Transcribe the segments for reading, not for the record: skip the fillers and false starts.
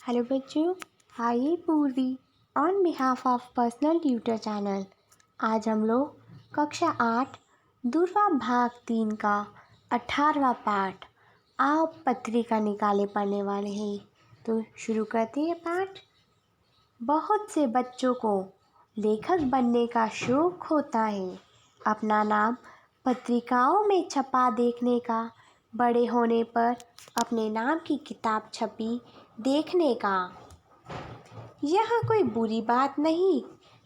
Hello बच्चों, आई पूर्वी on behalf of personal tutor channel. आज हम लोग कक्षा 8 दूसरा भाग 3 का 18वां पाठ आओ पत्रिका निकाले पढ़ने वाले हैं। तो शुरू करते हैं पाठ। बहुत से बच्चों को लेखक बनने का शौक होता है। अपना नाम पत्रिकाओं में छपा देखने का, बड़े होने पर अपने नाम की किताब छपी देखने का। यह कोई बुरी बात नहीं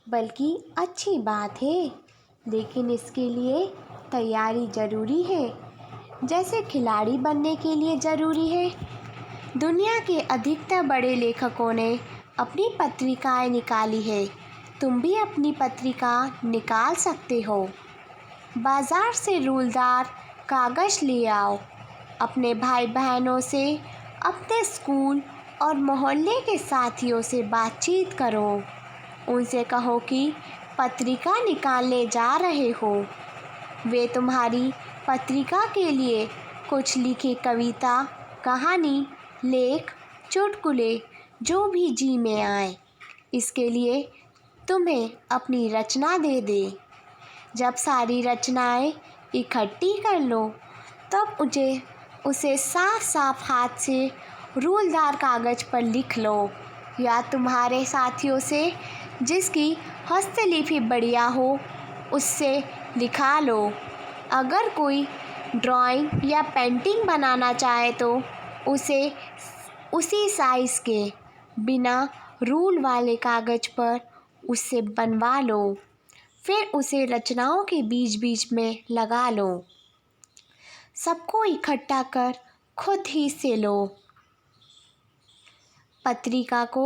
बल्कि अच्छी बात है, लेकिन इसके लिए तैयारी ज़रूरी है, जैसे खिलाड़ी बनने के लिए ज़रूरी है। दुनिया के अधिकतर बड़े लेखकों ने अपनी पत्रिकाएं निकाली है। तुम भी अपनी पत्रिका निकाल सकते हो। बाज़ार से रूलदार कागज़ ले आओ। अपने भाई बहनों से, अपने स्कूल और मोहल्ले के साथियों से बातचीत करो। उनसे कहो कि पत्रिका निकालने जा रहे हो। वे तुम्हारी पत्रिका के लिए कुछ लिखे कविता, कहानी, लेख, चुटकुले जो भी जी में आए, इसके लिए तुम्हें अपनी रचना दे दे। जब सारी रचनाएं इकट्ठी कर लो तब उसे साफ साफ हाथ से रूलदार कागज़ पर लिख लो, या तुम्हारे साथियों से जिसकी हस्तलिपि बढ़िया हो उससे लिखा लो। अगर कोई ड्राइंग या पेंटिंग बनाना चाहे तो उसे उसी साइज़ के बिना रूल वाले कागज़ पर उससे बनवा लो। फिर उसे रचनाओं के बीच बीच में लगा लो। सबको इकट्ठा कर खुद ही से लो। पत्रिका को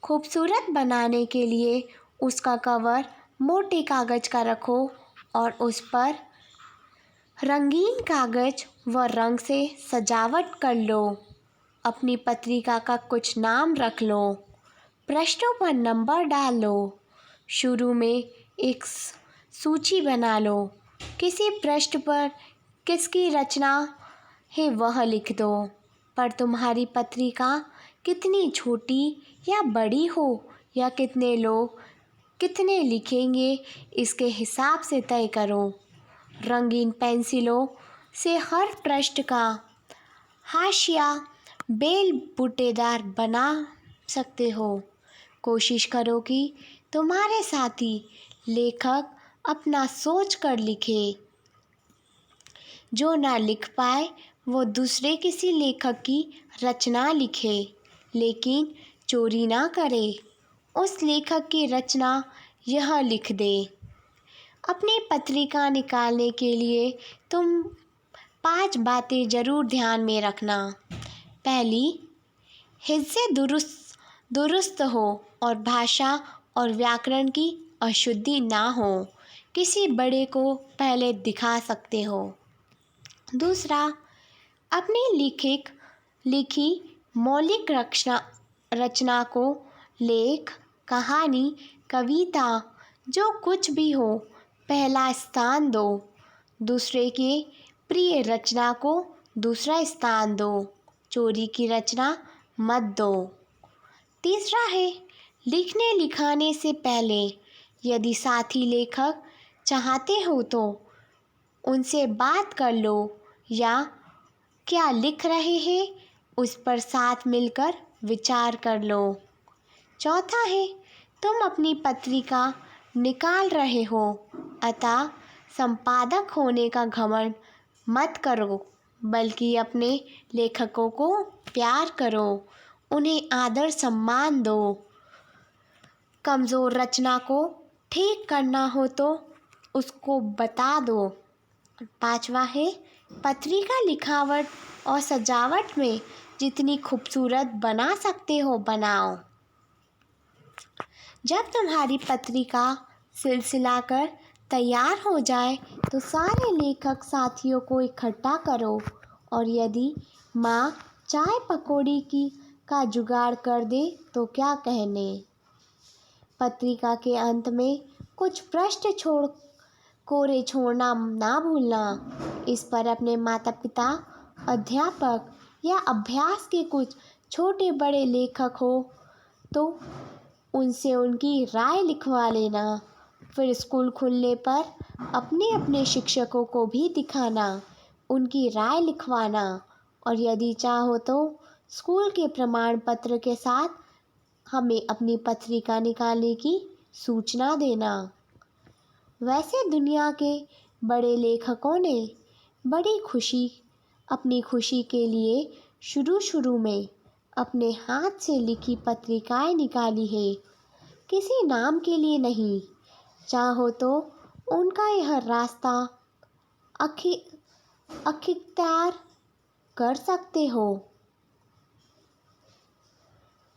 खूबसूरत बनाने के लिए उसका कवर मोटे कागज़ का रखो और उस पर रंगीन कागज़ व रंग से सजावट कर लो। अपनी पत्रिका का कुछ नाम रख लो। पृष्ठों पर नंबर डाल लो। शुरू में एक सूची बना लो। किसी पृष्ठ पर किसकी रचना है वह लिख दो। पर तुम्हारी पत्रिका कितनी छोटी या बड़ी हो या कितने लोग कितने लिखेंगे, इसके हिसाब से तय करो। रंगीन पेंसिलों से हर पृष्ठ का हाशिया बेल बूटेदार बना सकते हो। कोशिश करो कि तुम्हारे साथी लेखक अपना सोच कर लिखे। जो ना लिख पाए वो दूसरे किसी लेखक की रचना लिखे, लेकिन चोरी ना करे। उस लेखक की रचना यह लिख दे। अपनी पत्रिका निकालने के लिए तुम 5 बातें ज़रूर ध्यान में रखना। पहली, हिज्जे दुरुस्त हो और भाषा और व्याकरण की अशुद्धि ना हो। किसी बड़े को पहले दिखा सकते हो। दूसरा, अपनी लिखी मौलिक रचना को लेख, कहानी, कविता जो कुछ भी हो पहला स्थान दो। दूसरे के प्रिय रचना को दूसरा स्थान दो। चोरी की रचना मत दो। तीसरा है, लिखने लिखाने से पहले यदि साथी लेखक चाहते हो तो उनसे बात कर लो, या क्या लिख रहे हैं उस पर साथ मिलकर विचार कर लो। चौथा है, तुम अपनी पत्रिका निकाल रहे हो, अतः संपादक होने का घमंड मत करो, बल्कि अपने लेखकों को प्यार करो, उन्हें आदर सम्मान दो। कमज़ोर रचना को ठीक करना हो तो उसको बता दो। पांचवा है, पत्रिका लिखावट और सजावट में जितनी खूबसूरत बना सकते हो बनाओ। जब तुम्हारी पत्रिका सिलसिला कर तैयार हो जाए तो सारे लेखक साथियों को इकट्ठा करो, और यदि माँ चाय पकौड़ी का जुगाड़ कर दे तो क्या कहने। पत्रिका के अंत में कुछ पृष्ठ कोरे छोड़ना ना भूलना। इस पर अपने माता पिता, अध्यापक या अभ्यास के कुछ छोटे बड़े लेखक हो तो उनसे उनकी राय लिखवा लेना। फिर स्कूल खुलने पर अपने अपने शिक्षकों को भी दिखाना, उनकी राय लिखवाना और यदि चाहो तो स्कूल के प्रमाण पत्र के साथ हमें अपनी पत्रिका निकालने की सूचना देना। वैसे दुनिया के बड़े लेखकों ने अपनी खुशी के लिए शुरू में अपने हाथ से लिखी पत्रिकाएं निकाली है, किसी नाम के लिए नहीं। चाहो तो उनका यह रास्ता अख्तियार कर सकते हो।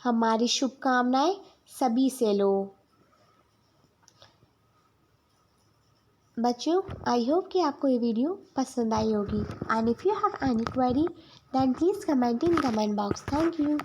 हमारी शुभकामनाएं सभी से लो। बच्चों, आई होप कि आपको ये वीडियो पसंद आई होगी। And if you have any query then please comment in comment box. Thank you.